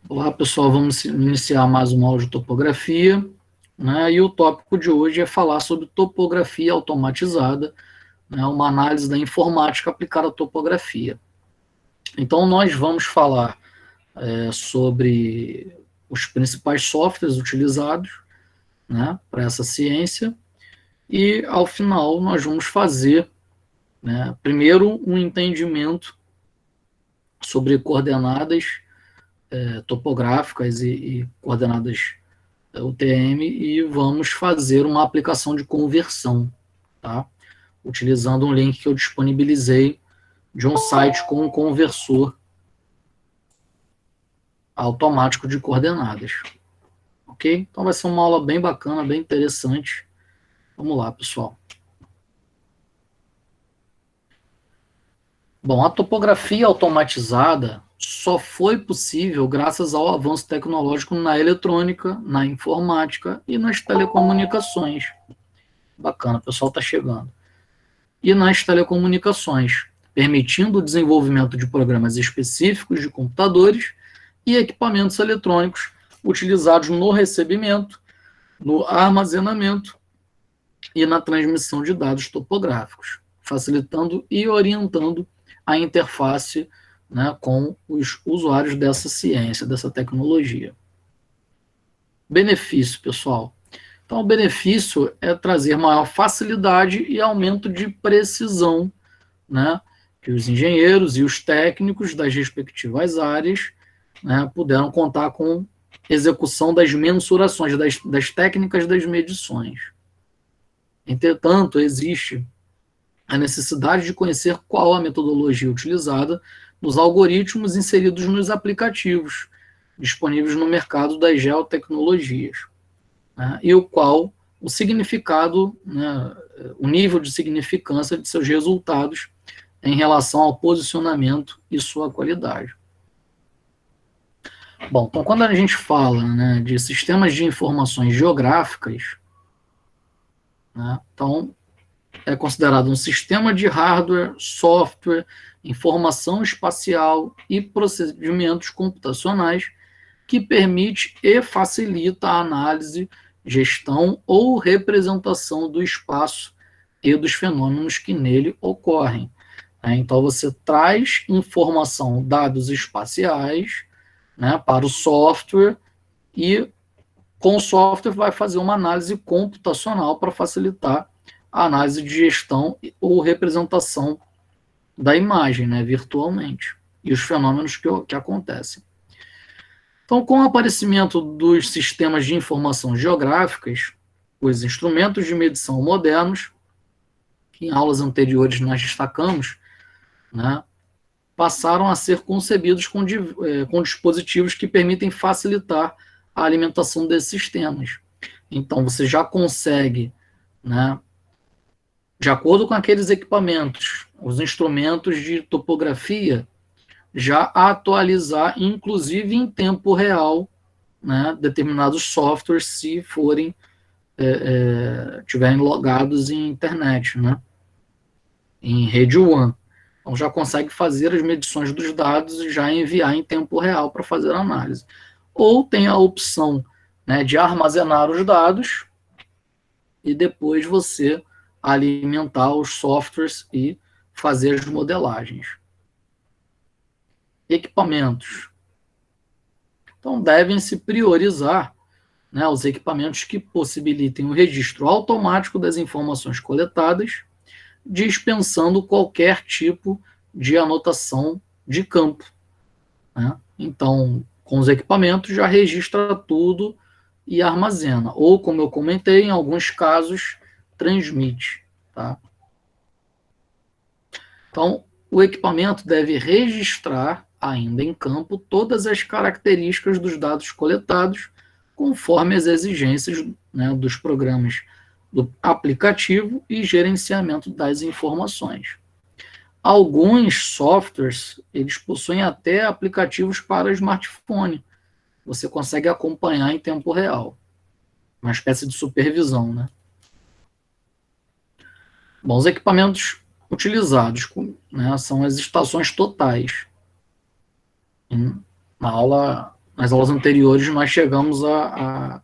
Olá, pessoal, vamos iniciar mais uma aula de topografia, né? E o tópico de hoje é falar sobre topografia automatizada, né? Uma análise da informática aplicada à topografia. Então, nós vamos falar sobre os principais softwares utilizados, né, para essa ciência, e ao final nós vamos fazer, né, primeiro um entendimento sobre coordenadas topográficas e coordenadas UTM e vamos fazer uma aplicação de conversão, tá? Utilizando um link que eu disponibilizei de um site com um conversor automático de coordenadas, ok? Então vai ser uma aula bem bacana, bem interessante. Vamos lá, pessoal. Bom, a topografia automatizada só foi possível graças ao avanço tecnológico na eletrônica, na informática e nas telecomunicações. Bacana, o pessoal está chegando. E nas telecomunicações, permitindo o desenvolvimento de programas específicos de computadores e equipamentos eletrônicos utilizados no recebimento, no armazenamento e na transmissão de dados topográficos, facilitando e orientando a interface, né, com os usuários dessa ciência, dessa tecnologia. Benefício, pessoal. Então, o benefício é trazer maior facilidade e aumento de precisão, né, que os engenheiros e os técnicos das respectivas áreas, né, puderam contar com execução das mensurações, das técnicas das medições. Entretanto, existe a necessidade de conhecer qual a metodologia utilizada nos algoritmos inseridos nos aplicativos disponíveis no mercado das geotecnologias, né, e o significado, né, o nível de significância de seus resultados em relação ao posicionamento e sua qualidade. Bom, então quando a gente fala, né, de sistemas de informações geográficas, né, então é considerado um sistema de hardware, software, informação espacial e procedimentos computacionais que permite e facilita a análise, gestão ou representação do espaço e dos fenômenos que nele ocorrem. Então, você traz informação, dados espaciais, né, para o software e, com o software, vai fazer uma análise computacional para facilitar a análise de gestão ou representação da imagem, né, virtualmente, e os fenômenos que acontecem. Então, com o aparecimento dos sistemas de informação geográficas, os instrumentos de medição modernos, que em aulas anteriores nós destacamos, né, passaram a ser concebidos com dispositivos que permitem facilitar a alimentação desses sistemas. Então, você já consegue, né, de acordo com aqueles equipamentos, os instrumentos de topografia, já atualizar, inclusive em tempo real, né, determinados softwares, se forem tiverem logados em internet, né, em rede WAN. Então já consegue fazer as medições dos dados e já enviar em tempo real para fazer a análise. Ou tem a opção, né, de armazenar os dados e depois você alimentar os softwares e fazer as modelagens. Equipamentos. Então devem-se priorizar, né, os equipamentos que possibilitem o registro automático das informações coletadas, dispensando qualquer tipo de anotação de campo, né? Então, com os equipamentos, já registra tudo e armazena. Ou, como eu comentei, em alguns casos, transmite. Tá? Então, o equipamento deve registrar, ainda em campo, todas as características dos dados coletados, conforme as exigências, né, dos programas do aplicativo e gerenciamento das informações. Alguns softwares, eles possuem até aplicativos para smartphone. Você consegue acompanhar em tempo real. Uma espécie de supervisão, né? Bom, os equipamentos utilizados, né, são as estações totais. Na aula nas aulas anteriores nós chegamos a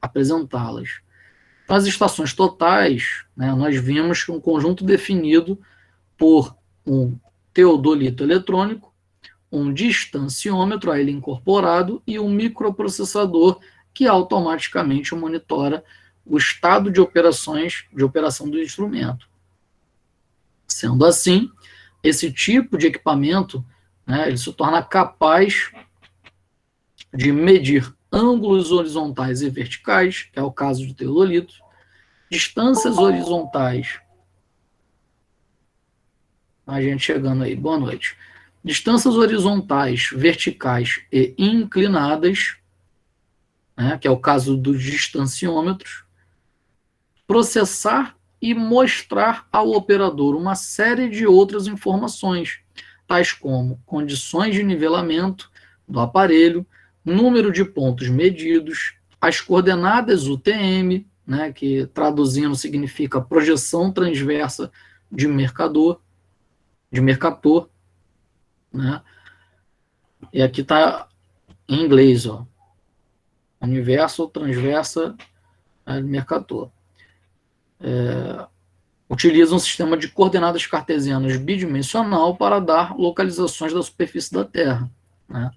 apresentá-las. As estações totais, né, nós vimos um conjunto definido por um teodolito eletrônico, um distanciômetro a ele incorporado e um microprocessador que automaticamente monitora o estado de operação do instrumento. Sendo assim, esse tipo de equipamento, né, ele se torna capaz de medir ângulos horizontais e verticais, que é o caso do teodolito, distâncias horizontais. A gente chegando aí, boa noite. Distâncias horizontais, verticais e inclinadas, né, que é o caso dos distanciômetros, processar e mostrar ao operador uma série de outras informações, tais como condições de nivelamento do aparelho, número de pontos medidos, as coordenadas UTM, né, que traduzindo significa projeção transversa de mercator, né? E aqui está em inglês, ó, universo transversa de mercator. Utiliza um sistema de coordenadas cartesianas bidimensional para dar localizações da superfície da Terra, né?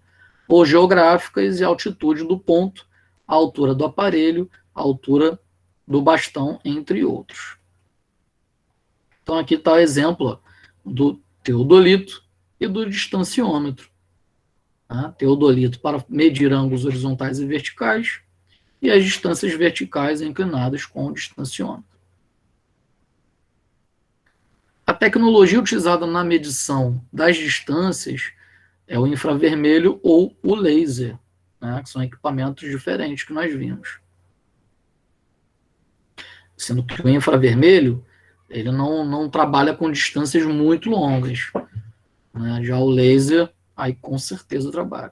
Ou geográficas e a altitude do ponto, a altura do aparelho, a altura do bastão, entre outros. Então aqui está o exemplo do teodolito e do distanciômetro. Né? Teodolito para medir ângulos horizontais e verticais e as distâncias verticais inclinadas com o distanciômetro. A tecnologia utilizada na medição das distâncias é o infravermelho ou o laser, né, que são equipamentos diferentes que nós vimos. Sendo que o infravermelho ele não trabalha com distâncias muito longas, né? Já o laser, aí com certeza trabalha.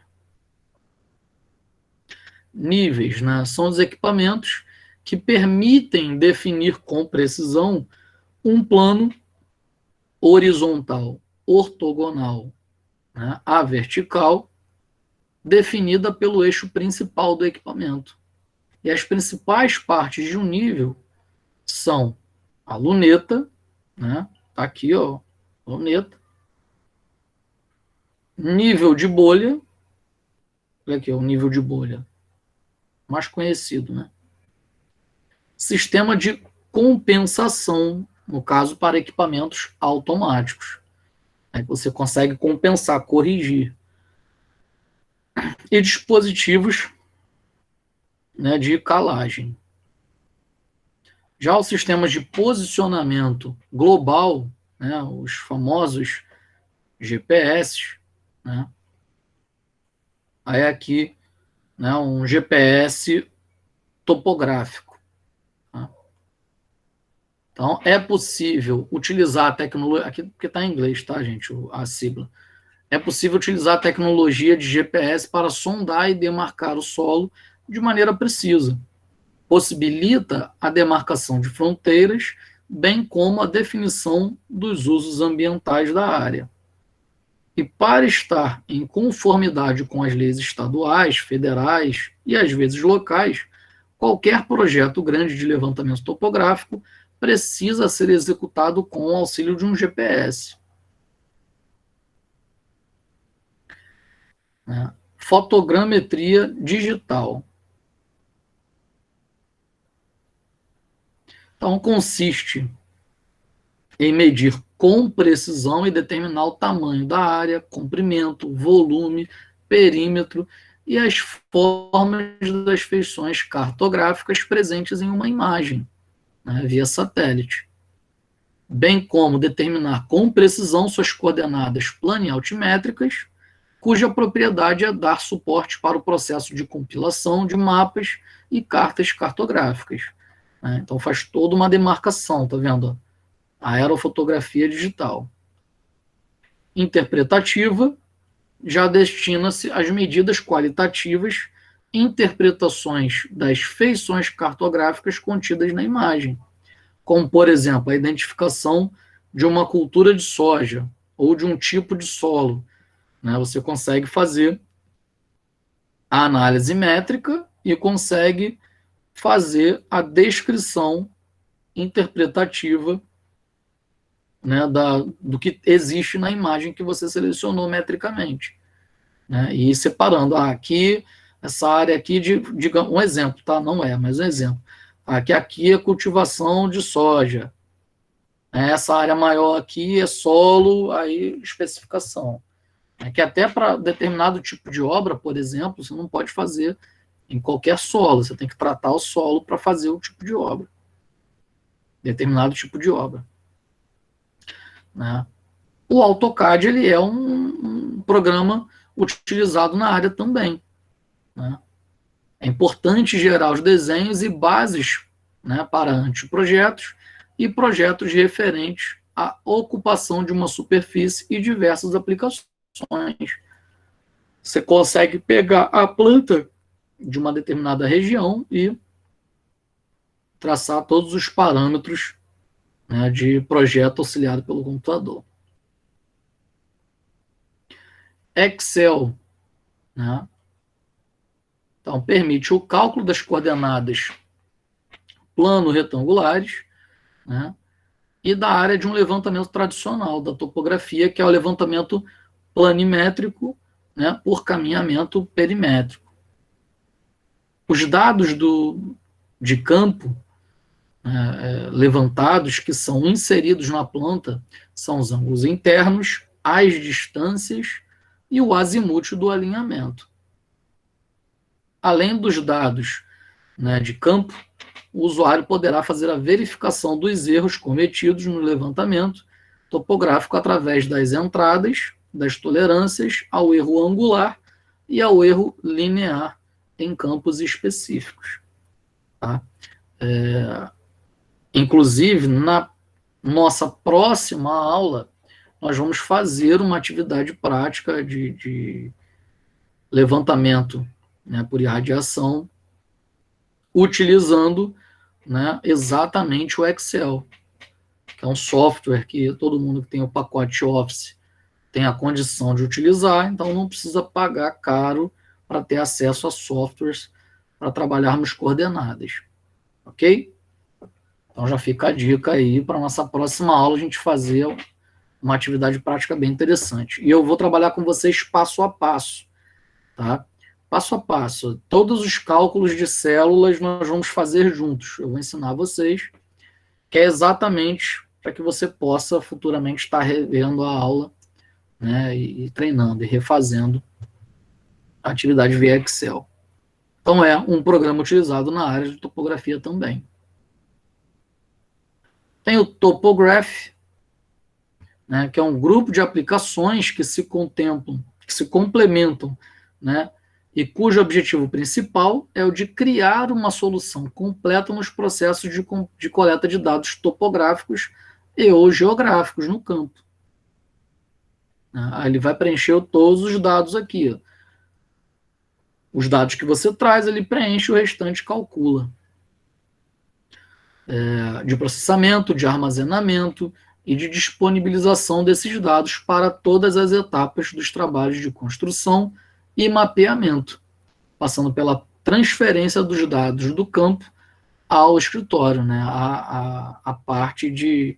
Níveis, né, são os equipamentos que permitem definir com precisão um plano horizontal, ortogonal, né, a vertical, definida pelo eixo principal do equipamento. E as principais partes de um nível são a luneta, né? Tá aqui, ó, luneta. Nível de bolha. Olha aqui, ó, o nível de bolha. Mais conhecido, né? Sistema de compensação, no caso, para equipamentos automáticos. Aí você consegue compensar, corrigir. E dispositivos, né, de calagem. Já os sistemas de posicionamento global, né, os famosos GPS, né, aí aqui, né, um GPS topográfico. Tá? Então, é possível utilizar a tecnologia, aqui porque está em inglês, tá, gente, a sigla. É possível utilizar a tecnologia de GPS para sondar e demarcar o solo de maneira precisa. Possibilita a demarcação de fronteiras, bem como a definição dos usos ambientais da área. E para estar em conformidade com as leis estaduais, federais e às vezes locais, qualquer projeto grande de levantamento topográfico precisa ser executado com o auxílio de um GPS. Né? Fotogrametria digital. Então, consiste em medir com precisão e determinar o tamanho da área, comprimento, volume, perímetro e as formas das feições cartográficas presentes em uma imagem, né, via satélite, bem como determinar com precisão suas coordenadas planialtimétricas, cuja propriedade é dar suporte para o processo de compilação de mapas e cartas cartográficas. Né? Então faz toda uma demarcação, tá vendo? A aerofotografia digital. Interpretativa já destina-se às medidas qualitativas, interpretações das feições cartográficas contidas na imagem, como, por exemplo, a identificação de uma cultura de soja ou de um tipo de solo. Né? Você consegue fazer a análise métrica e consegue fazer a descrição interpretativa, né, do que existe na imagem que você selecionou metricamente, né, e ir separando, aqui, essa área aqui, digamos, um exemplo, tá? Não é, mas um exemplo. Aqui é cultivação de soja. Essa área maior aqui é solo, aí especificação. É que até para determinado tipo de obra, por exemplo, você não pode fazer em qualquer solo, você tem que tratar o solo para fazer o tipo de obra. Determinado tipo de obra. Né? O AutoCAD ele é um programa utilizado na área também. Né? É importante gerar os desenhos e bases, né, para anteprojetos e projetos referentes à ocupação de uma superfície e diversas aplicações. Você consegue pegar a planta de uma determinada região e traçar todos os parâmetros, né, de projeto auxiliado pelo computador. Excel, né? Então, permite o cálculo das coordenadas plano retangulares, né, e da área de um levantamento tradicional da topografia, que é o levantamento planimétrico, né, por caminhamento perimétrico. Os dados de campo, né, levantados, que são inseridos na planta, são os ângulos internos, as distâncias e o azimute do alinhamento. Além dos dados, né, de campo, o usuário poderá fazer a verificação dos erros cometidos no levantamento topográfico através das entradas, das tolerâncias ao erro angular e ao erro linear em campos específicos. Tá? Inclusive, na nossa próxima aula, nós vamos fazer uma atividade prática de levantamento, né, por irradiação, utilizando, né, exatamente o Excel, que é um software que todo mundo que tem o pacote Office tem a condição de utilizar, então não precisa pagar caro para ter acesso a softwares para trabalharmos coordenadas. Ok? Então já fica a dica aí para a nossa próxima aula a gente fazer uma atividade prática bem interessante. E eu vou trabalhar com vocês passo a passo, tá? Passo a passo. Todos os cálculos de células nós vamos fazer juntos. Eu vou ensinar vocês, que é exatamente para que você possa futuramente estar revendo a aula, né, e treinando e refazendo a atividade via Excel. Então é um programa utilizado na área de topografia também. Tem o Topograph, né, que é um grupo de aplicações que se contemplam, que se complementam, né, e cujo objetivo principal é o de criar uma solução completa nos processos de coleta de dados topográficos e ou geográficos no campo. Ele vai preencher todos os dados aqui. Os dados que você traz, ele preenche, o restante calcula. De processamento, de armazenamento e de disponibilização desses dados para todas as etapas dos trabalhos de construção e mapeamento, passando pela transferência dos dados do campo ao escritório, né, a parte de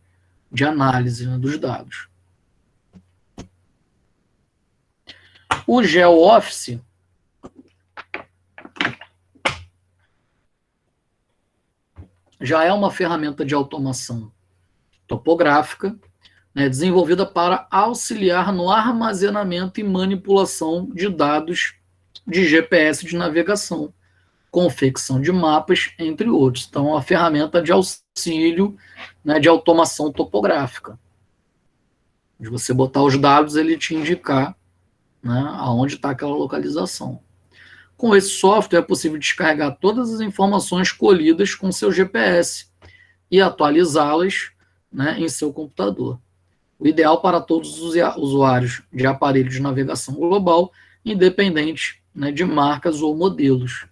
análise, né, dos dados. O GeoOffice já é uma ferramenta de automação topográfica, né, desenvolvida para auxiliar no armazenamento e manipulação de dados de GPS de navegação, confecção de mapas, entre outros. Então, é uma ferramenta de auxílio, né, de automação topográfica. De você botar os dados, ele te indicar, né, aonde está aquela localização. Com esse software é possível descarregar todas as informações colhidas com seu GPS e atualizá-las, né, em seu computador. O ideal para todos os usuários de aparelhos de navegação global, independente, né, de marcas ou modelos.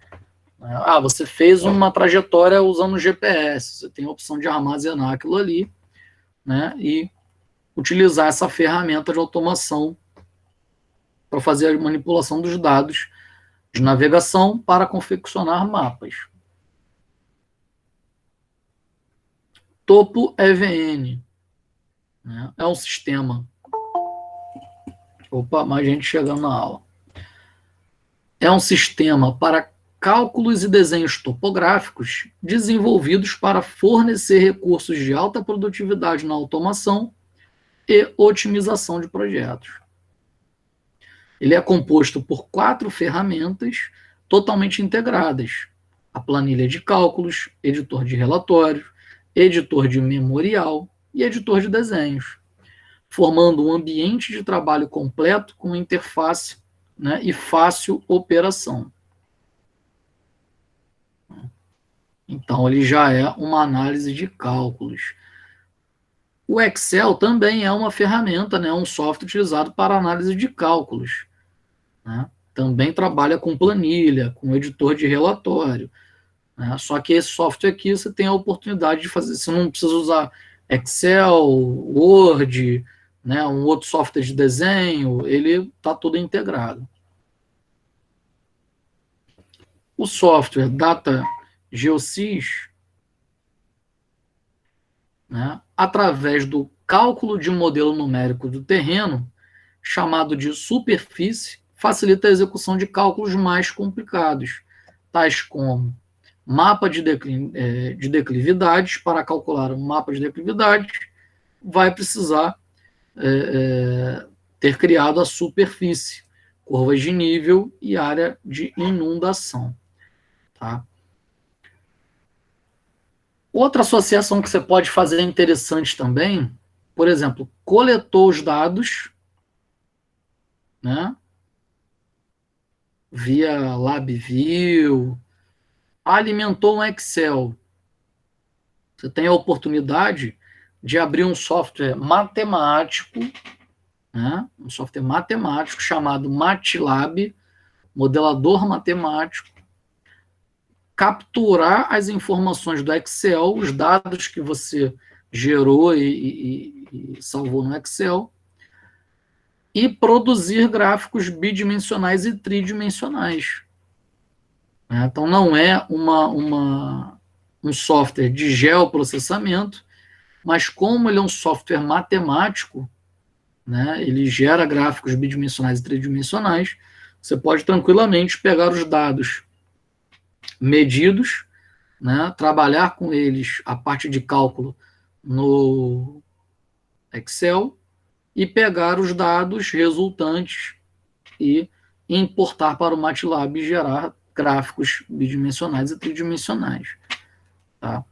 Você fez uma trajetória usando GPS, você tem a opção de armazenar aquilo ali, né, e utilizar essa ferramenta de automação para fazer a manipulação dos dados de navegação para confeccionar mapas. Topo EVN, né? É um sistema. Opa, mais gente chegando na aula. É um sistema para cálculos e desenhos topográficos desenvolvidos para fornecer recursos de alta produtividade na automação e otimização de projetos. Ele é composto por 4 ferramentas totalmente integradas: a planilha de cálculos, editor de relatórios, editor de memorial e editor de desenhos, formando um ambiente de trabalho completo com interface, né, e fácil operação. Então, ele já é uma análise de cálculos. O Excel também é uma ferramenta, né, um software utilizado para análise de cálculos, né? Também trabalha com planilha, com editor de relatório, né? Só que esse software aqui você tem a oportunidade de fazer, você não precisa usar Excel, Word, né, um outro software de desenho, ele está todo integrado. O software Data GeoSys, né, através do cálculo de modelo numérico do terreno, chamado de superfície, facilita a execução de cálculos mais complicados, tais como mapa de declividades. Para calcular um mapa de declividades, vai precisar ter criado a superfície, curvas de nível e área de inundação. Tá? Outra associação que você pode fazer interessante também, por exemplo, coletou os dados, né, via LabVIEW, alimentou um Excel. Você tem a oportunidade de abrir um software matemático, né, um software matemático chamado MATLAB, modelador matemático, capturar as informações do Excel, os dados que você gerou e salvou no Excel, e produzir gráficos bidimensionais e tridimensionais. Então, não é um software de geoprocessamento, mas como ele é um software matemático, né, ele gera gráficos bidimensionais e tridimensionais, você pode tranquilamente pegar os dados medidos, né, trabalhar com eles a parte de cálculo no Excel e pegar os dados resultantes e importar para o MATLAB e gerar gráficos bidimensionais e tridimensionais. Tá?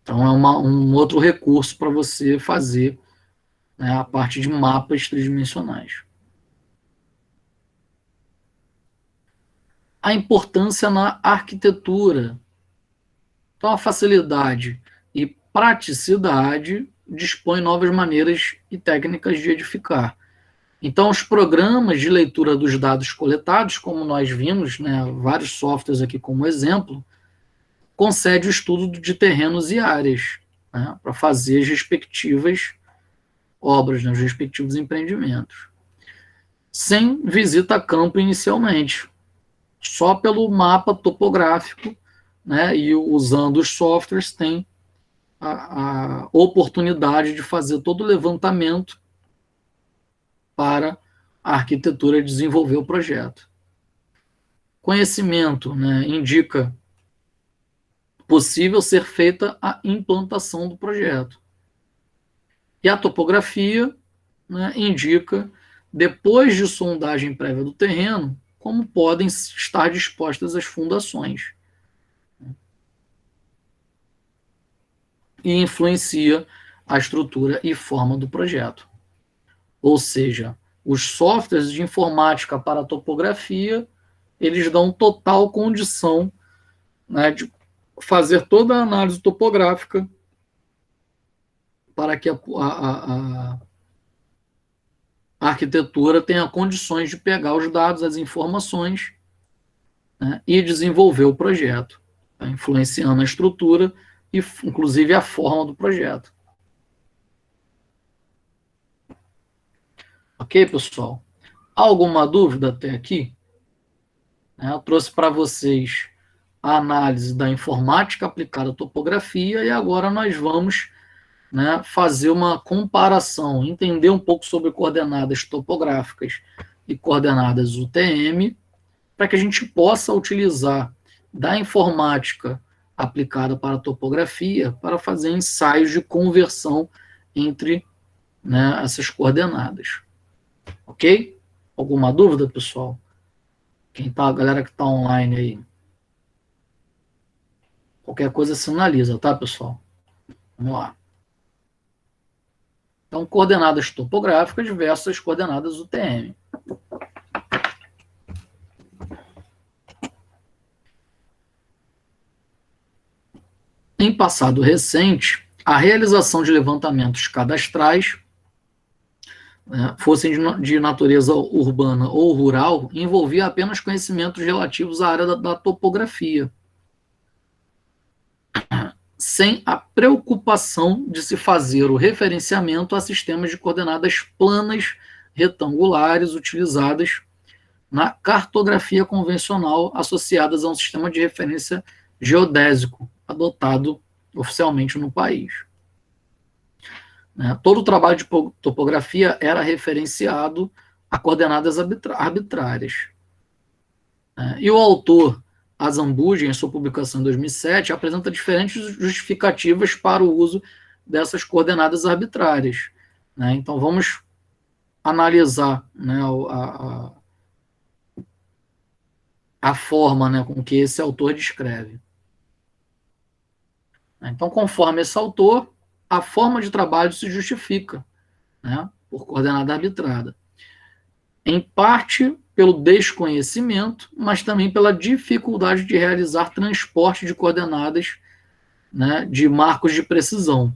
Então, é um outro recurso para você fazer, né, a parte de mapas tridimensionais. A importância na arquitetura. Então, a facilidade e praticidade dispõe novas maneiras e técnicas de edificar. Então, os programas de leitura dos dados coletados, como nós vimos, né, vários softwares aqui como exemplo, concede o estudo de terrenos e áreas, né, para fazer as respectivas obras, né, os respectivos empreendimentos. Sem visita a campo inicialmente, só pelo mapa topográfico, né, e usando os softwares tem a oportunidade de fazer todo o levantamento para a arquitetura desenvolver o projeto. Conhecimento, né, indica possível ser feita a implantação do projeto. E a topografia, né, indica, depois de sondagem prévia do terreno, como podem estar dispostas as fundações. E influencia a estrutura e forma do projeto. Ou seja, os softwares de informática para a topografia, eles dão total condição, né, de fazer toda a análise topográfica para que a arquitetura tenha condições de pegar os dados, as informações, né, e desenvolver o projeto, tá, influenciando a estrutura e, inclusive, a forma do projeto. Ok, pessoal? Alguma dúvida até aqui? né? Eu trouxe para vocês a análise da informática aplicada à topografia e agora nós vamos, né, fazer uma comparação, entender um pouco sobre coordenadas topográficas e coordenadas UTM, para que a gente possa utilizar da informática aplicada para a topografia para fazer ensaios de conversão entre, né, essas coordenadas. Ok? Alguma dúvida, pessoal? A galera que está online aí. Qualquer coisa sinaliza, tá, pessoal? Vamos lá. Então, coordenadas topográficas versus coordenadas UTM. Em passado recente, a realização de levantamentos cadastrais, né, fossem de natureza urbana ou rural, envolvia apenas conhecimentos relativos à área da topografia, sem a preocupação de se fazer o referenciamento a sistemas de coordenadas planas retangulares utilizadas na cartografia convencional associadas a um sistema de referência geodésico adotado oficialmente no país. Todo o trabalho de topografia era referenciado a coordenadas arbitrárias. E o autor Azambuja, em sua publicação em 2007, apresenta diferentes justificativas para o uso dessas coordenadas arbitrárias. Então, vamos analisar, né, a forma, né, com que esse autor descreve. Então, conforme esse autor, a forma de trabalho se justifica, né, por coordenada arbitrada. Em parte pelo desconhecimento, mas também pela dificuldade de realizar transporte de coordenadas, né, de marcos de precisão,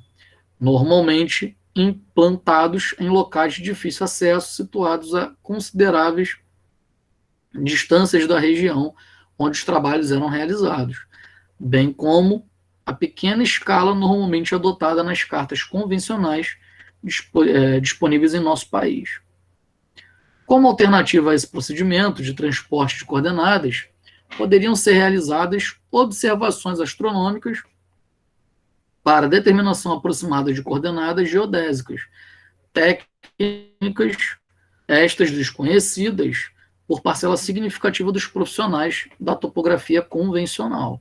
normalmente implantados em locais de difícil acesso, situados a consideráveis distâncias da região onde os trabalhos eram realizados, bem como a pequena escala normalmente adotada nas cartas convencionais disponíveis em nosso país. Como alternativa a esse procedimento de transporte de coordenadas, poderiam ser realizadas observações astronômicas para determinação aproximada de coordenadas geodésicas, técnicas estas desconhecidas por parcela significativa dos profissionais da topografia convencional.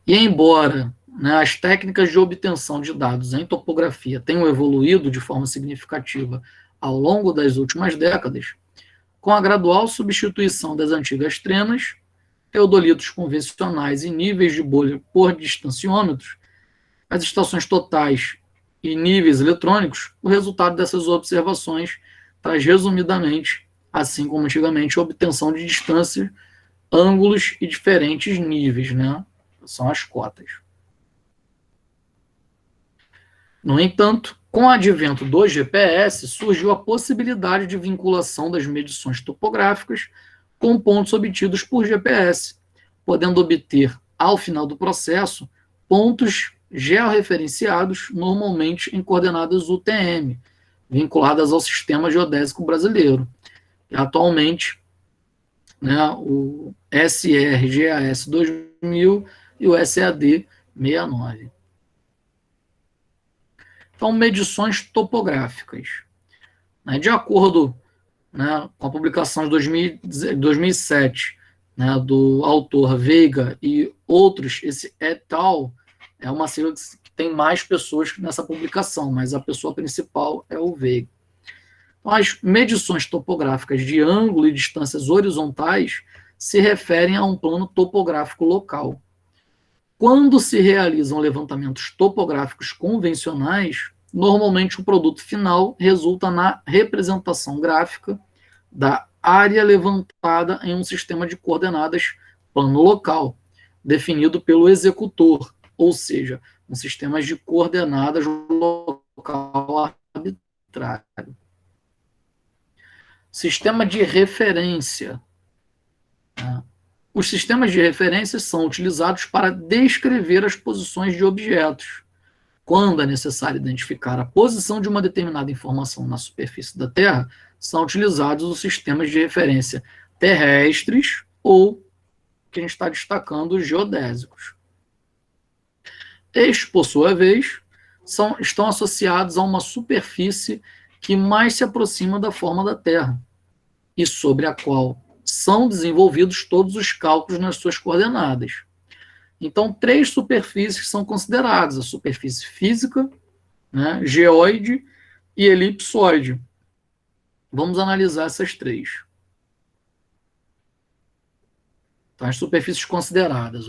E embora, né, as técnicas de obtenção de dados em topografia tenham evoluído de forma significativa ao longo das últimas décadas, com a gradual substituição das antigas trenas, teodolitos convencionais e níveis de bolha por distanciômetros, as estações totais e níveis eletrônicos, o resultado dessas observações traz resumidamente, assim como antigamente, a obtenção de distâncias, ângulos e diferentes níveis, né? São as cotas. No entanto, com o advento do GPS, surgiu a possibilidade de vinculação das medições topográficas com pontos obtidos por GPS, podendo obter, ao final do processo, pontos georreferenciados, normalmente em coordenadas UTM, vinculadas ao Sistema Geodésico Brasileiro. E, atualmente, né, o SRGAS 2000 e o SAD 69. Então, medições topográficas. De acordo, né, com a publicação de 2007, né, do autor Veiga e outros, esse et al. É uma sigla que tem mais pessoas nessa publicação, mas a pessoa principal é o Veiga. Então, as medições topográficas de ângulo e distâncias horizontais se referem a um plano topográfico local. Quando se realizam levantamentos topográficos convencionais, normalmente o produto final resulta na representação gráfica da área levantada em um sistema de coordenadas plano local, definido pelo executor, ou seja, um sistema de coordenadas local arbitrário. Sistema de referência. Os sistemas de referência são utilizados para descrever as posições de objetos. Quando é necessário identificar a posição de uma determinada informação na superfície da Terra, são utilizados os sistemas de referência terrestres ou, que a gente está destacando, geodésicos. Estes, por sua vez, estão associados a uma superfície que mais se aproxima da forma da Terra e sobre a qual são desenvolvidos todos os cálculos nas suas coordenadas. Então, 3 superfícies são consideradas: a superfície física, né, geóide e elipsoide. Vamos analisar essas 3. Então, as superfícies consideradas: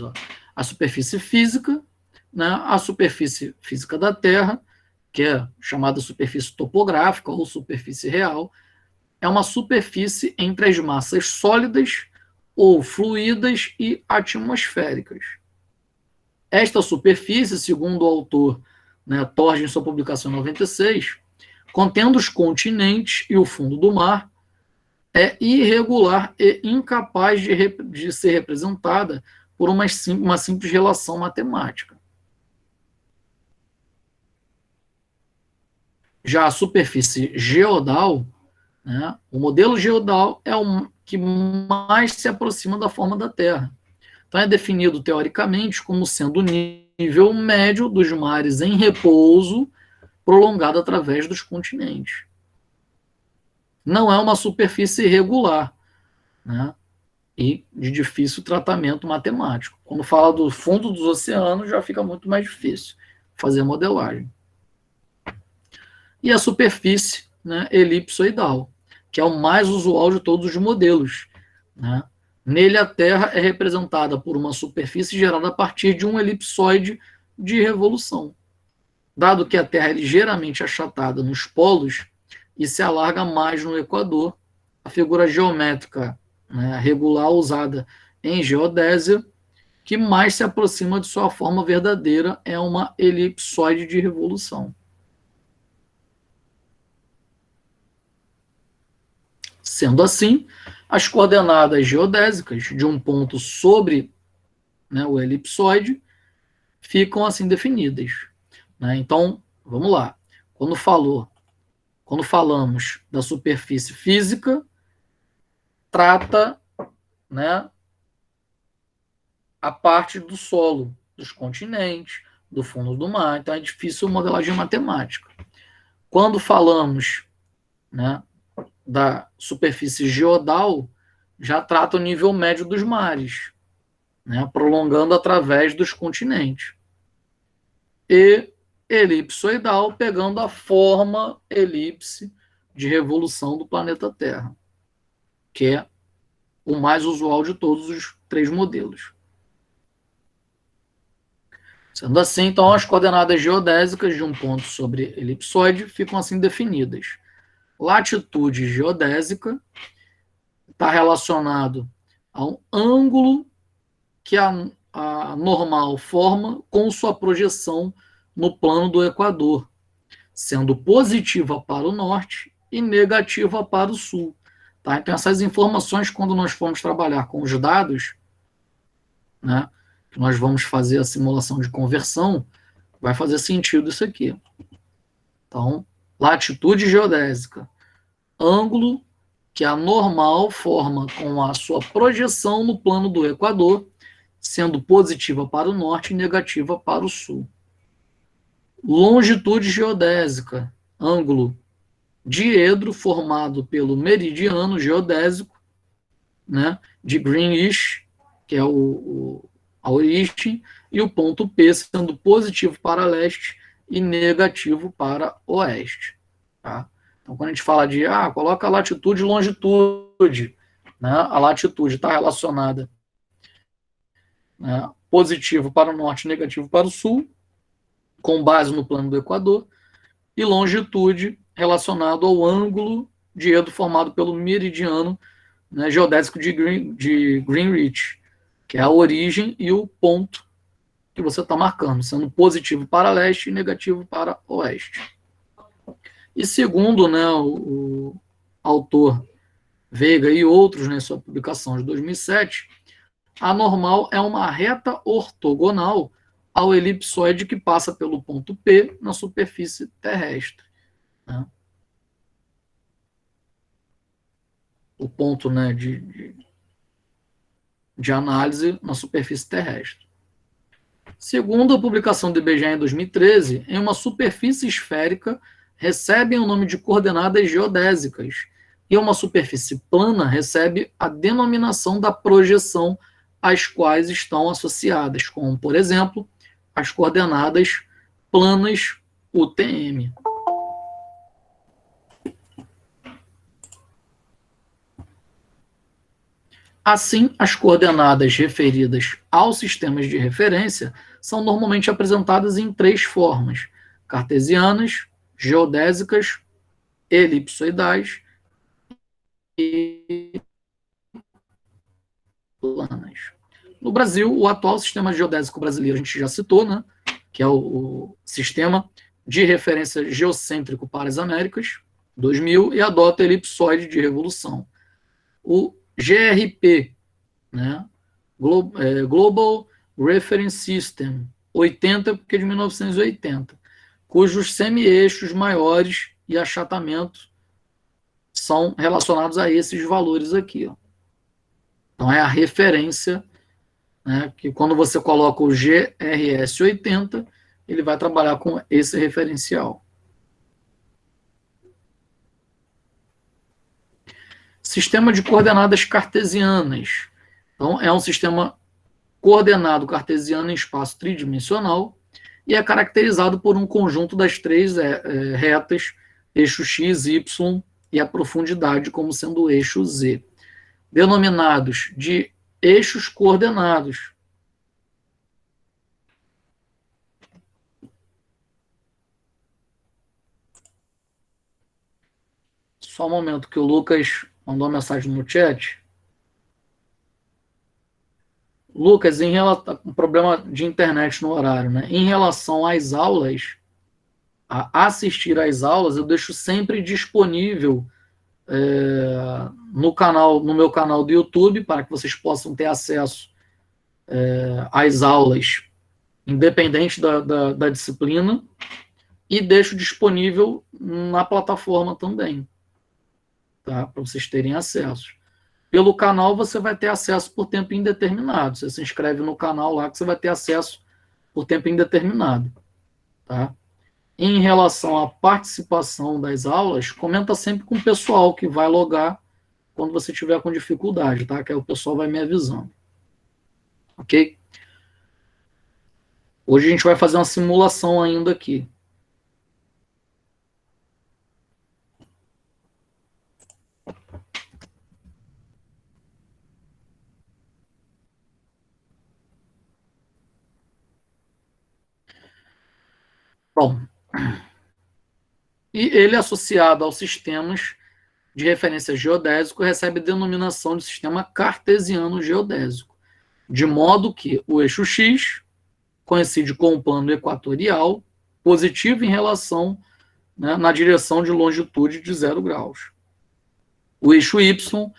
a superfície física, né, a superfície física da Terra, que é chamada superfície topográfica ou superfície real, é uma superfície entre as massas sólidas ou fluídas e atmosféricas. Esta superfície, segundo o autor, né, Torres, em sua publicação em 96, contendo os continentes e o fundo do mar, é irregular e incapaz de ser representada por uma simples relação matemática. Já a superfície geodal, né, o modelo geodal é o que mais se aproxima da forma da Terra. Então é definido teoricamente como sendo o nível médio dos mares em repouso prolongado através dos continentes. Não é uma superfície irregular, né, e de difícil tratamento matemático. Quando fala do fundo dos oceanos, já fica muito mais difícil fazer a modelagem. E a superfície, né, elipsoidal, que é o mais usual de todos os modelos, né? Nele, a Terra é representada por uma superfície gerada a partir de um elipsoide de revolução. Dado que a Terra é ligeiramente achatada nos polos e se alarga mais no Equador, a figura geométrica, né, regular usada em geodésia, que mais se aproxima de sua forma verdadeira, é uma elipsoide de revolução. Sendo assim, as coordenadas geodésicas de um ponto sobre, né, o elipsoide ficam assim definidas, né? Então, vamos lá. Quando falamos da superfície física, trata, né, a parte do solo, dos continentes, do fundo do mar. Então é difícil modelagem matemática. Quando falamos, né, da superfície geodal, já trata o nível médio dos mares, né, prolongando através dos continentes. E elipsoidal, pegando a forma elipse de revolução do planeta Terra, que é o mais usual de todos os 3 modelos. Sendo assim, então, as coordenadas geodésicas de um ponto sobre elipsoide ficam assim definidas. Latitude geodésica está relacionado a um ângulo que a normal forma com sua projeção no plano do Equador, sendo positiva para o norte e negativa para o sul. Tá? Então, essas informações, quando nós formos trabalhar com os dados, né, que nós vamos fazer a simulação de conversão, vai fazer sentido isso aqui. Então, latitude geodésica, ângulo que a normal forma com a sua projeção no plano do Equador, sendo positiva para o norte e negativa para o sul. Longitude geodésica, ângulo diedro formado pelo meridiano geodésico, né, de Greenwich, que é a origem, e o ponto P sendo positivo para leste e negativo para oeste. Tá? Então, quando a gente fala de, coloca latitude e longitude, né, a latitude está relacionada, né, positivo para o norte, negativo para o sul, com base no plano do Equador, e longitude relacionado ao ângulo diedro formado pelo meridiano, né, geodésico de Greenwich, que é a origem e o ponto que você está marcando, sendo positivo para leste e negativo para oeste. E segundo, né, o autor Veiga e outros, né, sua publicação de 2007, a normal é uma reta ortogonal ao elipsoide que passa pelo ponto P na superfície terrestre. Né? o ponto, né, de análise na superfície terrestre. Segundo a publicação do IBGE em 2013, em uma superfície esférica recebem o nome de coordenadas geodésicas, e uma superfície plana recebe a denominação da projeção às quais estão associadas, como, por exemplo, as coordenadas planas UTM. Assim, as coordenadas referidas aos sistemas de referência são normalmente apresentadas em três formas: cartesianas, geodésicas, elipsoidais e planas. No Brasil, o atual sistema geodésico brasileiro, a gente já citou, né, que é o Sistema de Referência Geocêntrico para as Américas, 2000, e adota a elipsoide de revolução. O GRP, né, Global Reference System, 80, porque é de 1980, cujos semi-eixos maiores e achatamento são relacionados a esses valores aqui. Ó. Então, é a referência, né, que quando você coloca o GRS 80, ele vai trabalhar com esse referencial. Sistema de coordenadas cartesianas. Então, é um sistema coordenado cartesiano em espaço tridimensional e é caracterizado por um conjunto das três retas, eixo x, y e a profundidade como sendo o eixo z, denominados de eixos coordenados. Só um momento que o Lucas mandou uma mensagem no chat. Lucas, em relação um problema de internet no horário, né? Em relação às aulas, a assistir às aulas, eu deixo sempre disponível no meu canal do YouTube, para que vocês possam ter acesso às aulas, independente da disciplina, e deixo disponível na plataforma também, tá? Para vocês terem acesso. Pelo canal, você vai ter acesso por tempo indeterminado. Você se inscreve no canal lá que você vai ter acesso por tempo indeterminado, tá? Em relação à participação das aulas, comenta sempre com o pessoal que vai logar quando você tiver com dificuldade, tá? Que aí o pessoal vai me avisando. Ok? Hoje a gente vai fazer uma simulação ainda aqui. Bom, e ele associado aos sistemas de referência geodésico recebe denominação de sistema cartesiano geodésico, de modo que o eixo X coincide com o plano equatorial positivo em relação, né, na direção de longitude de 0 graus. O eixo Y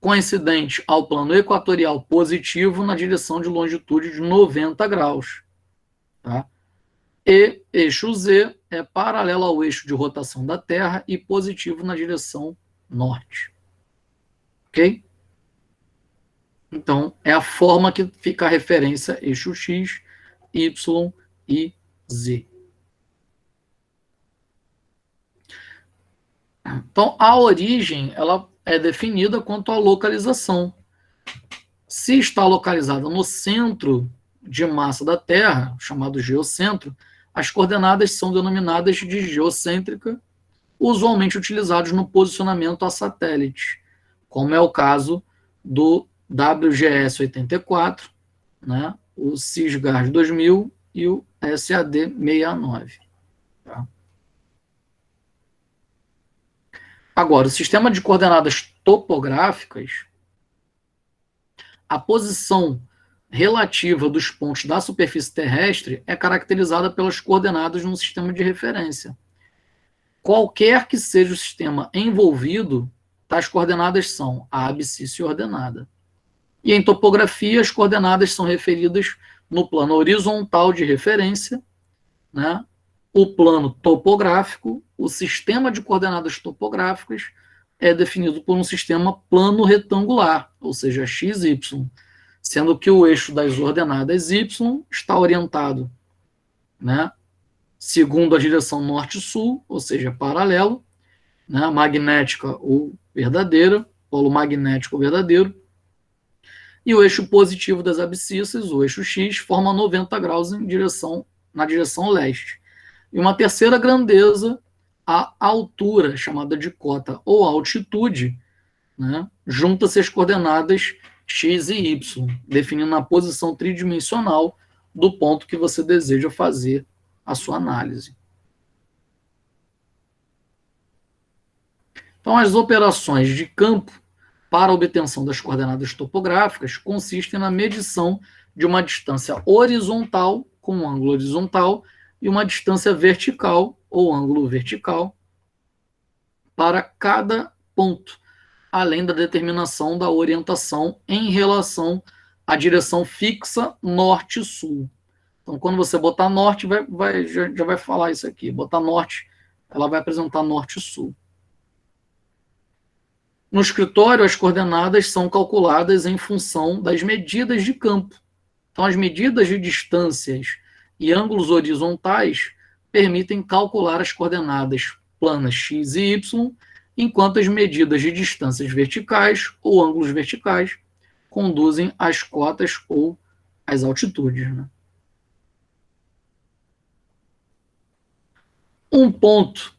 coincidente ao plano equatorial positivo na direção de longitude de 90 graus. Tá? E eixo Z é paralelo ao eixo de rotação da Terra e positivo na direção norte. Ok? Então, é a forma que fica a referência eixo X, Y e Z. Então, a origem ela é definida quanto à localização. Se está localizada no centro de massa da Terra, chamado geocentro, as coordenadas são denominadas de geocêntrica, usualmente utilizados no posicionamento a satélite, como é o caso do WGS 84, né, o Cisgard 2000 e o SAD 69. Tá? Agora, o sistema de coordenadas topográficas, a posição relativa dos pontos da superfície terrestre é caracterizada pelas coordenadas num sistema de referência. Qualquer que seja o sistema envolvido, tais coordenadas são a abscissa ordenada. E em topografia, as coordenadas são referidas no plano horizontal de referência, né, o plano topográfico, o sistema de coordenadas topográficas, é definido por um sistema plano retangular, ou seja, XY, sendo que o eixo das ordenadas Y está orientado, né, segundo a direção norte-sul, ou seja, paralelo, né, magnética ou verdadeira, polo magnético ou verdadeiro, e o eixo positivo das abscissas, o eixo X, forma 90 graus na direção leste. E uma terceira grandeza, a altura, chamada de cota ou altitude, né, junta-se as coordenadas X e Y, definindo a posição tridimensional do ponto que você deseja fazer a sua análise. Então, as operações de campo para a obtenção das coordenadas topográficas consistem na medição de uma distância horizontal com um ângulo horizontal e uma distância vertical ou ângulo vertical para cada ponto, além da determinação da orientação em relação à direção fixa norte-sul. Então, quando você botar norte, já vai falar isso aqui. Botar norte, ela vai apresentar norte-sul. No escritório, as coordenadas são calculadas em função das medidas de campo. Então, as medidas de distâncias e ângulos horizontais permitem calcular as coordenadas planas x e y, enquanto as medidas de distâncias verticais ou ângulos verticais conduzem às cotas ou às altitudes, né? Um ponto,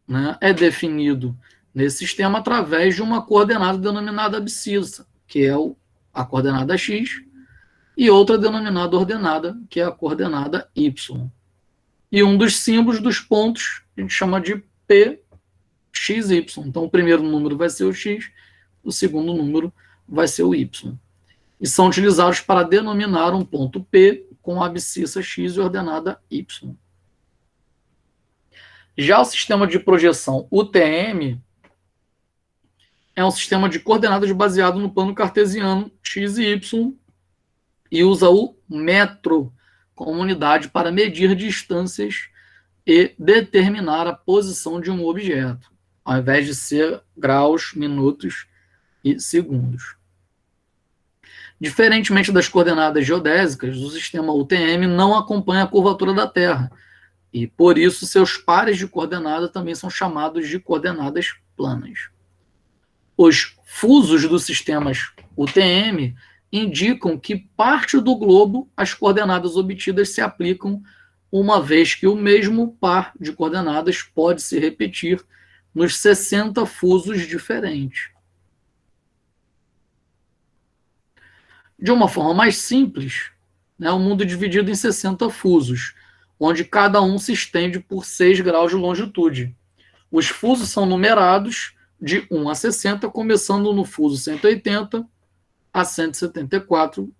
né, é definido nesse sistema através de uma coordenada denominada abscissa, que é a coordenada x, e outra denominada ordenada, que é a coordenada y. E um dos símbolos dos pontos a gente chama de pxy. Então, o primeiro número vai ser o x, o segundo número vai ser o y. E são utilizados para denominar um ponto P com abscissa x e ordenada y. Já o sistema de projeção UTM é um sistema de coordenadas baseado no plano cartesiano x e y e usa o metro como unidade para medir distâncias e determinar a posição de um objeto, ao invés de ser graus, minutos e segundos. Diferentemente das coordenadas geodésicas, o sistema UTM não acompanha a curvatura da Terra, e, por isso, seus pares de coordenada também são chamados de coordenadas planas. Os fusos dos sistemas UTM indicam que parte do globo as coordenadas obtidas se aplicam, uma vez que o mesmo par de coordenadas pode se repetir nos 60 fusos diferentes. De uma forma mais simples, né, o mundo é dividido em 60 fusos, onde cada um se estende por 6 graus de longitude. Os fusos são numerados de 1 a 60, começando no fuso 180 a 174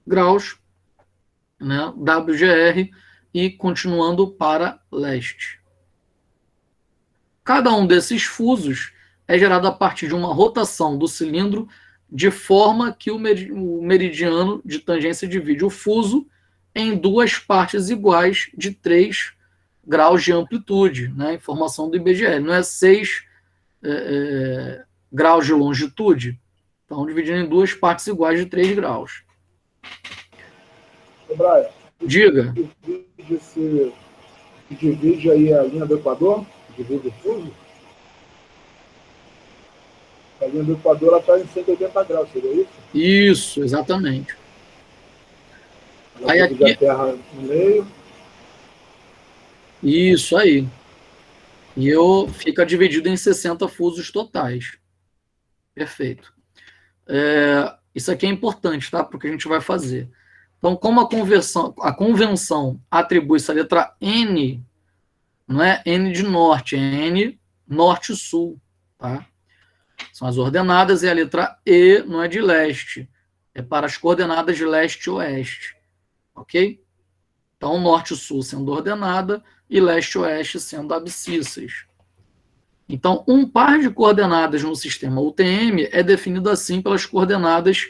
graus, né, WGR, e continuando para leste. Cada um desses fusos é gerado a partir de uma rotação do cilindro, de forma que o meridiano de tangência divide o fuso em duas partes iguais de 3 graus de amplitude, né? Informação do IBGE. Não é 6 graus de longitude? Então, dividindo em duas partes iguais de 3 graus. Ô, Brian, diga. Divide aí a linha do Equador? Divide o fuso? A linha do Equador está em 180 graus, seria isso? Isso, exatamente. Aí aqui a Terra no meio. Isso aí. E fica dividido em 60 fusos totais. Perfeito. Isso aqui é importante, tá? Porque a gente vai fazer. Então, como a convenção atribui-se à letra N, não é N de norte, é N norte-sul, tá? São as ordenadas, e a letra E não é de leste, é para as coordenadas de leste e oeste. Ok? Então, norte-sul sendo ordenada e leste-oeste sendo abscissas. Então, um par de coordenadas no sistema UTM é definido assim pelas coordenadas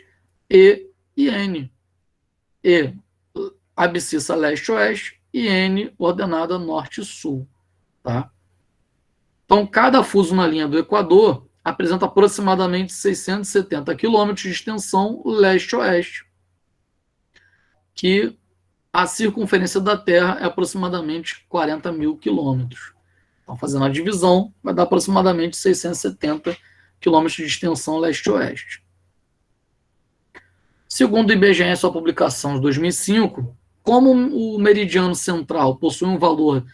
E e N. E, abscissa leste-oeste, e N, ordenada norte-sul. Tá? Então, cada fuso na linha do Equador apresenta aproximadamente 670 quilômetros de extensão leste-oeste, que a circunferência da Terra é aproximadamente 40 mil quilômetros. Então, fazendo a divisão, vai dar aproximadamente 670 quilômetros de extensão leste-oeste. Segundo o IBGE, em sua publicação de 2005, como o meridiano central possui um valor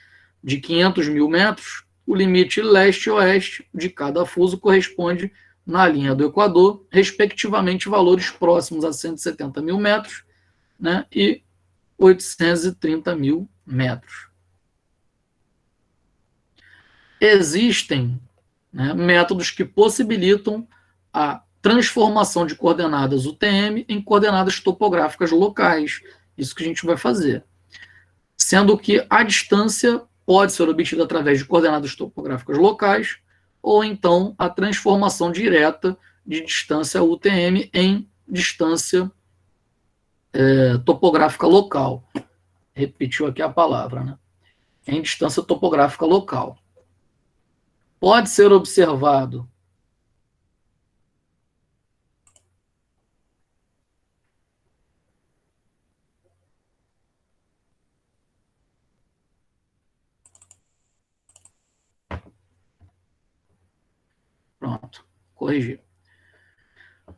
de 500 mil metros, o limite leste-oeste de cada fuso corresponde na linha do Equador, respectivamente valores próximos a 170 mil metros, né, e 830 mil metros. Existem, né, métodos que possibilitam a transformação de coordenadas UTM em coordenadas topográficas locais. Isso que a gente vai fazer. Sendo que a distância pode ser obtida através de coordenadas topográficas locais ou então a transformação direta de distância UTM em distância topográfica local. Repetiu aqui a palavra, né? Em distância topográfica local. Pode ser observado pronto, corrigir.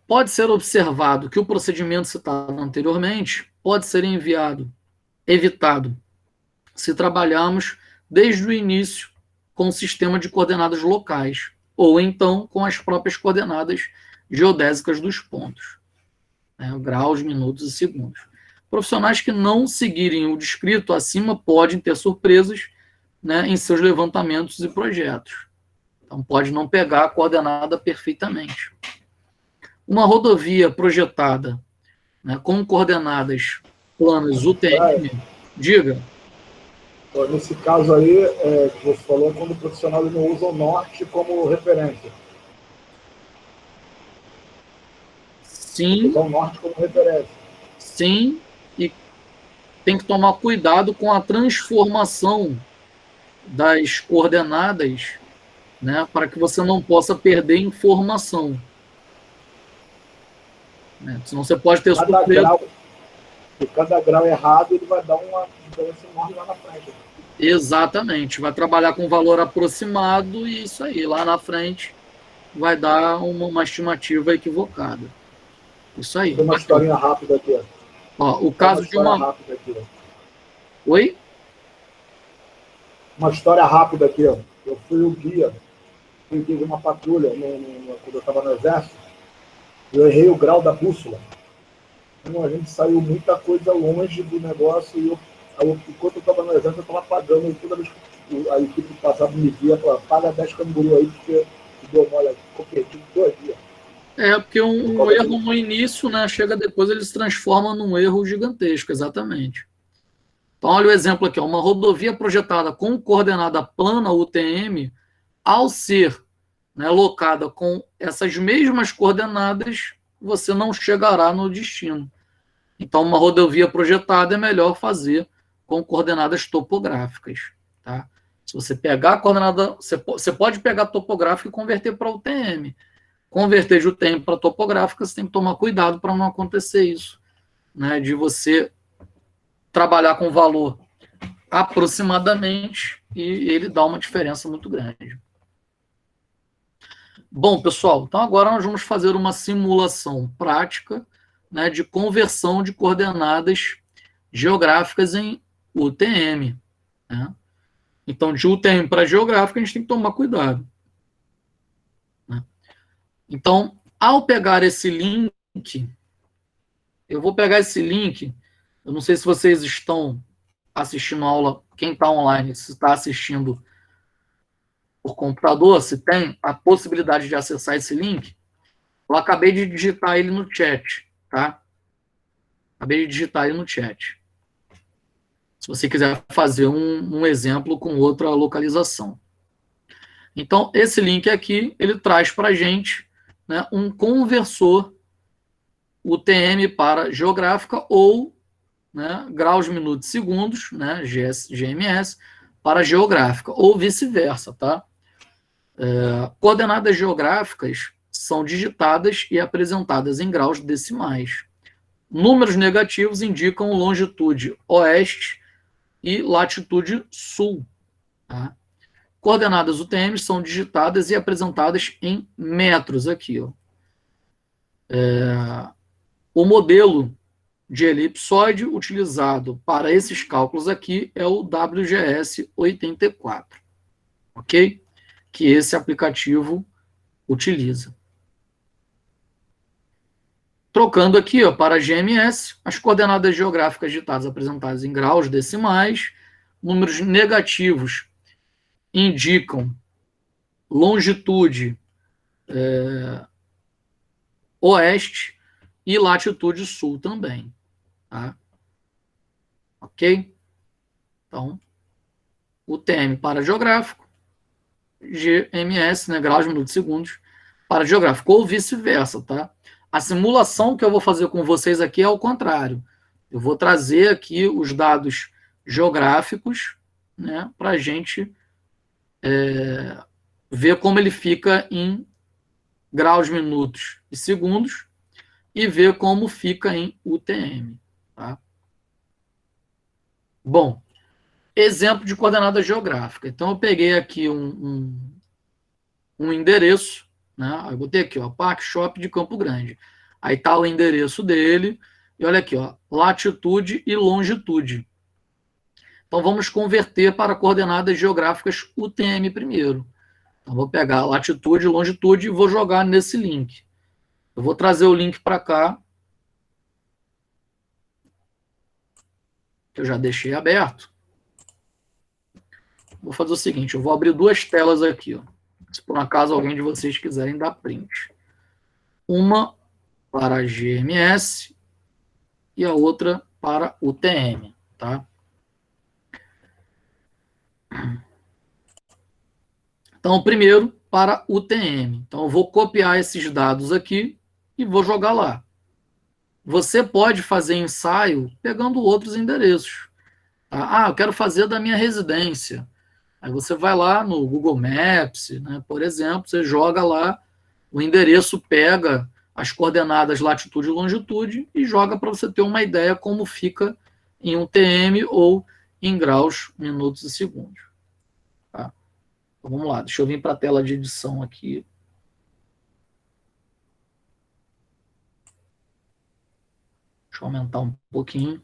Pode ser observado que o procedimento citado anteriormente pode ser evitado, se trabalharmos desde o início com o sistema de coordenadas locais, ou então com as próprias coordenadas geodésicas dos pontos, né, graus, minutos e segundos. Profissionais que não seguirem o descrito acima podem ter surpresas, né, em seus levantamentos e projetos. Então, pode não pegar a coordenada perfeitamente. Uma rodovia projetada, né, com coordenadas planas UTM, diga. Nesse caso aí, que você falou, quando o profissional não usa o norte como referência. Sim. Usar o norte como referência. Sim, e tem que tomar cuidado com a transformação das coordenadas, né, para que você não possa perder informação. Né? Senão você pode ter surpresa. Cada grau errado, ele vai dar uma diferença enorme lá na frente. Exatamente. Vai trabalhar com valor aproximado e isso aí, lá na frente, vai dar uma estimativa equivocada. Isso aí. Tem uma historinha rápida aqui. Ó, o caso de uma... rápida aqui. Oi? Uma história rápida aqui. Eu fui o guia, eu fiz uma patrulha quando eu estava no exército, eu errei o grau da bússola. Então, a gente saiu muita coisa longe do negócio e enquanto eu estava no exército, eu estava pagando, toda vez que a equipe passava me via, falava, paga 10 canguru aí, porque deu mole, ficou perdido 2 dias. Porque um erro no início, né, chega depois, ele se transforma num erro gigantesco, exatamente. Então, olha o exemplo aqui, uma rodovia projetada com coordenada plana UTM, ao ser, né, locada com essas mesmas coordenadas, você não chegará no destino. Então, uma rodovia projetada é melhor fazer com coordenadas topográficas. Tá? Se você pegar a coordenada, você pode pegar a topográfica e converter para UTM. Converter de UTM para topográfica, você tem que tomar cuidado para não acontecer isso, né, de você trabalhar com valor aproximadamente e ele dá uma diferença muito grande. Bom, pessoal, então agora nós vamos fazer uma simulação prática, né, de conversão de coordenadas geográficas em UTM. Né? Então, de UTM para geográfica, a gente tem que tomar cuidado. Né? Então, ao pegar esse link, eu vou pegar esse link, eu não sei se vocês estão assistindo a aula, quem está online, se está assistindo por computador, se tem a possibilidade de acessar esse link, eu acabei de digitar ele no chat, tá? Acabei de digitar ele no chat. Se você quiser fazer um exemplo com outra localização. Então, esse link aqui, ele traz para a gente, né, um conversor UTM para geográfica ou, né, graus, minutos, segundos, né, GMS, para geográfica, ou vice-versa, tá? Coordenadas geográficas são digitadas e apresentadas em graus decimais. Números negativos indicam longitude oeste e latitude sul. Tá? Coordenadas UTM são digitadas e apresentadas em metros aqui. Ó. O modelo de elipsoide utilizado para esses cálculos aqui é o WGS 84, ok? Que esse aplicativo utiliza. Trocando aqui ó, para GMS, as coordenadas geográficas ditadas apresentadas em graus decimais, números negativos indicam longitude oeste e latitude sul também. Tá? Ok? Então, UTM para geográfico, GMS, né, graus, minutos, segundos, para geográfico, ou vice-versa, tá? A simulação que eu vou fazer com vocês aqui é ao contrário. Eu vou trazer aqui os dados geográficos, né, para a gente ver como ele fica em graus, minutos e segundos e ver como fica em UTM. Tá? Bom, exemplo de coordenada geográfica. Então, eu peguei aqui um endereço, né? Eu botei aqui, ó, Parque Shop de Campo Grande. Aí está o endereço dele, e olha aqui, ó, latitude e longitude. Então, vamos converter para coordenadas geográficas UTM primeiro. Então, vou pegar latitude e longitude e vou jogar nesse link. Eu vou trazer o link para cá, que eu já deixei aberto. Vou fazer o seguinte, eu vou abrir duas telas aqui, ó, se por acaso alguém de vocês quiserem dar print. Uma para GMS e a outra para UTM, tá? Então, primeiro para UTM. Então, eu vou copiar esses dados aqui e vou jogar lá. Você pode fazer ensaio pegando outros endereços. Tá? Ah, eu quero fazer da minha residência. Aí você vai lá no Google Maps, né, por exemplo, você joga lá, o endereço pega as coordenadas latitude e longitude e joga para você ter uma ideia como fica em UTM ou em graus, minutos e segundos. Tá? Então, vamos lá, deixa eu vir para a tela de edição aqui. Deixa eu aumentar um pouquinho.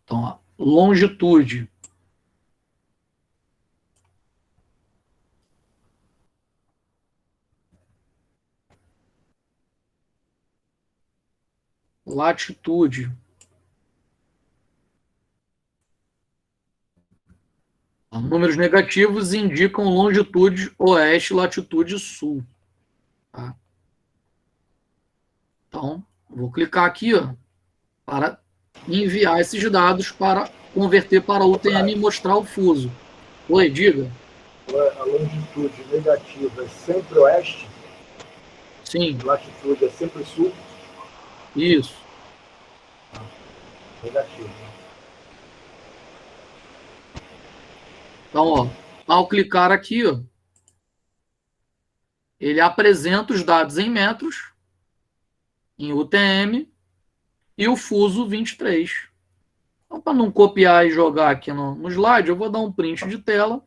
Então, ó, longitude. Latitude. Números negativos indicam longitude oeste, latitude sul. Tá? Então, vou clicar aqui ó, para enviar esses dados para converter para UTM e mostrar o fuso. Oi, diga. A longitude negativa é sempre oeste? Sim. Latitude é sempre sul? Isso. Negativo. Então, ó, ao clicar aqui, ó, ele apresenta os dados em metros, em UTM, e o fuso 23. Então, para não copiar e jogar aqui no slide, eu vou dar um print de tela.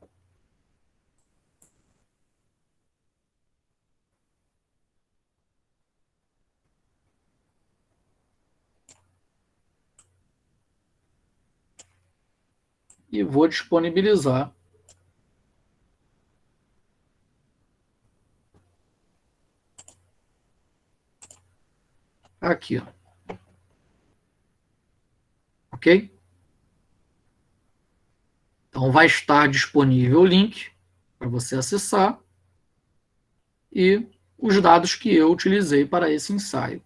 E vou disponibilizar. Aqui, ó. Ok? Então, vai estar disponível o link para você acessar e os dados que eu utilizei para esse ensaio.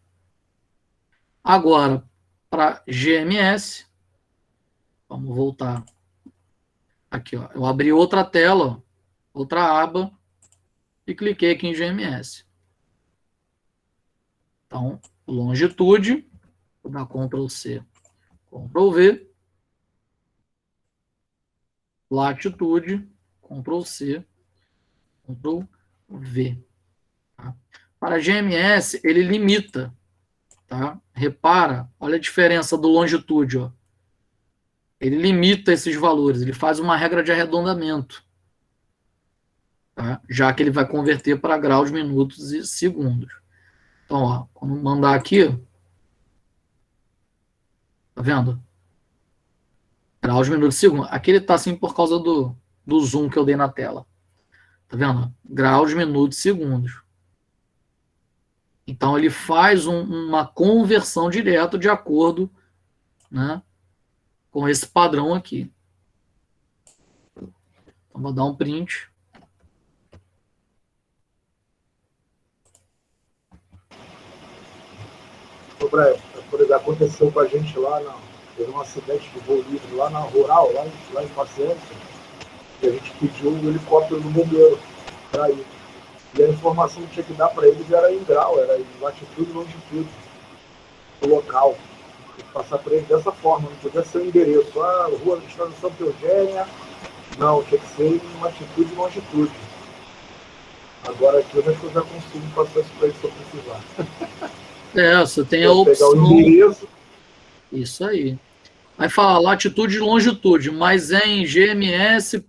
Agora, para GMS, vamos voltar aqui, ó. Eu abri outra tela, outra aba, e cliquei aqui em GMS. Então, longitude, vou dar Ctrl+C, Ctrl+V, latitude, Ctrl+C, Ctrl+V. Tá? Para GMS, ele limita, tá? Repara, olha a diferença do longitude, ó. Ele limita esses valores, ele faz uma regra de arredondamento, tá? Já que ele vai converter para graus, minutos e segundos. Então, ó, quando mandar aqui, tá vendo? Graus, minutos e segundos. Aqui ele está assim por causa do zoom que eu dei na tela. Tá vendo? Graus, minutos e segundos. Então, ele faz uma conversão direta de acordo, né, com esse padrão aqui. Então, vou dar um print. Por exemplo, aconteceu com a gente lá, teve um acidente de voo livre lá na Rural, lá em Paciência, e a gente pediu um helicóptero do bombeiro para ir. E a informação que tinha que dar para eles era em grau, era em latitude e longitude do local. Tinha que passar para eles dessa forma, não podia ser o endereço. Ah, Rua Estrada Santa Eugênia. Não, tinha que ser em latitude e longitude. Agora aqui eu acho que eu já consigo passar isso para eles se eu precisar. Você tem a opção. Pegar o endereço. Isso aí. Aí fala latitude e longitude, mas em GMS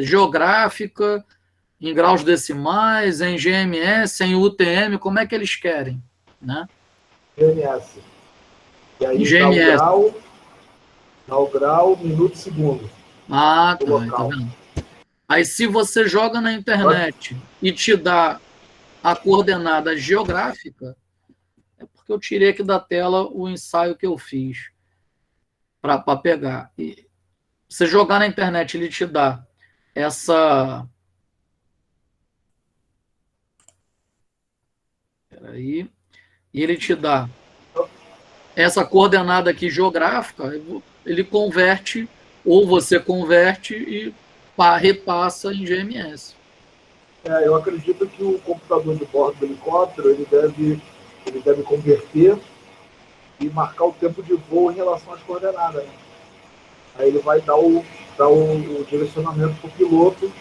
geográfica, em graus decimais, em GMS, em UTM, como é que eles querem? Né? GMS. E aí GMS. Dá o grau, minuto e segundo. Ah, tá vendo? Aí se você joga na internet e te dá a coordenada geográfica, é porque eu tirei aqui da tela o ensaio que eu fiz para pegar. E você jogar na internet, ele te dá essa... Peraí. E ele te dá essa coordenada aqui geográfica, ele converte, ou você converte e repassa em GMS. Eu acredito que o computador de bordo do helicóptero, ele deve converter e marcar o tempo de voo em relação às coordenadas. Né? Aí ele vai dar o direcionamento para o piloto,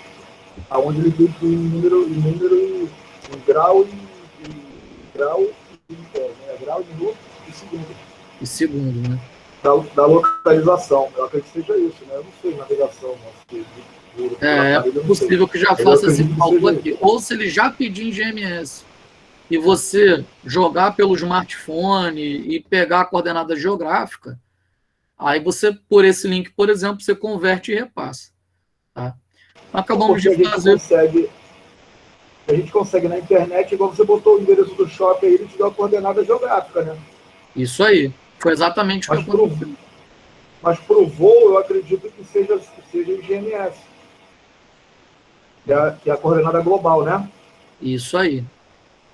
aonde ele tem que ir em número e grau, minuto e segundo. E segundo, né? Da localização. Eu acredito que seja isso, né? Eu não sei navegação, mas é possível que já faça esse cálculo aqui. Ou se ele já pedir em GMS e você jogar pelo smartphone e pegar a coordenada geográfica, aí você, por esse link, por exemplo, você converte e repassa. Tá? Acabamos de fazer... A gente consegue na internet, igual você botou o endereço do shopping aí, ele te dá a coordenada geográfica, né? Isso aí. Foi exatamente o que aconteceu. Mas para o voo, eu acredito que seja em GMS. Que é a coordenada global, né? Isso aí.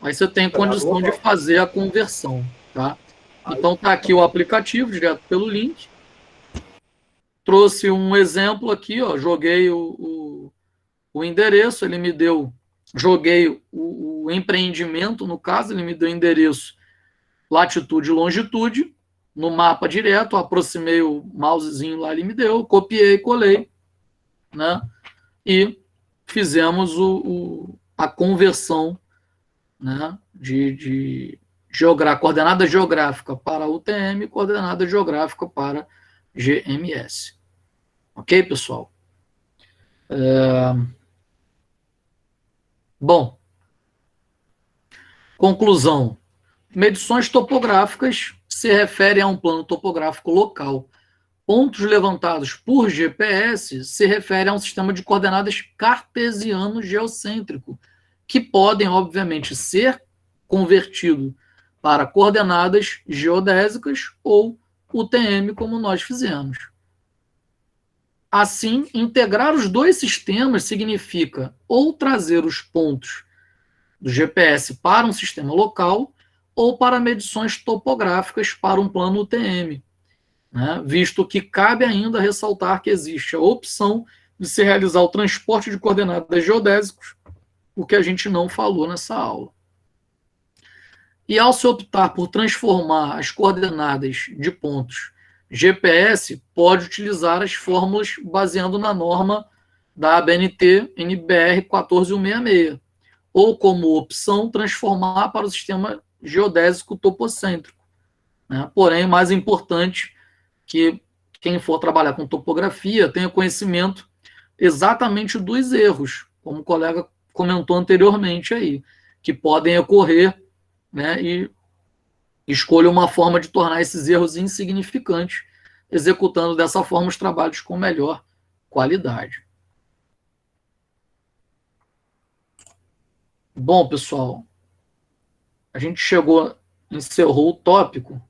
Aí você tem condição de fazer a conversão, tá? Então tá aqui o aplicativo, direto pelo link. Trouxe um exemplo aqui, ó. Joguei o endereço, ele me deu... Joguei o empreendimento, no caso, ele me deu endereço, latitude e longitude, no mapa direto, aproximei o mousezinho lá, ele me deu, copiei, colei, né? E fizemos a conversão, né, de coordenada geográfica para UTM e coordenada geográfica para GMS. Ok, pessoal? Bom, conclusão. Medições topográficas se referem a um plano topográfico local. Pontos levantados por GPS se referem a um sistema de coordenadas cartesiano geocêntrico, que podem, obviamente, ser convertido para coordenadas geodésicas ou UTM, como nós fizemos. Assim, integrar os dois sistemas significa ou trazer os pontos do GPS para um sistema local ou para medições topográficas para um plano UTM, né? Visto que cabe ainda ressaltar que existe a opção de se realizar o transporte de coordenadas geodésicos, o que a gente não falou nessa aula. E ao se optar por transformar as coordenadas de pontos GPS, pode utilizar as fórmulas baseando na norma da ABNT NBR 14166, ou como opção transformar para o sistema geodésico topocêntrico, né? Porém, mais importante que quem for trabalhar com topografia tenha conhecimento exatamente dos erros, como o colega comentou anteriormente aí, que podem ocorrer, né, e escolha uma forma de tornar esses erros insignificantes, executando dessa forma os trabalhos com melhor qualidade. Bom, pessoal, a gente encerrou o tópico.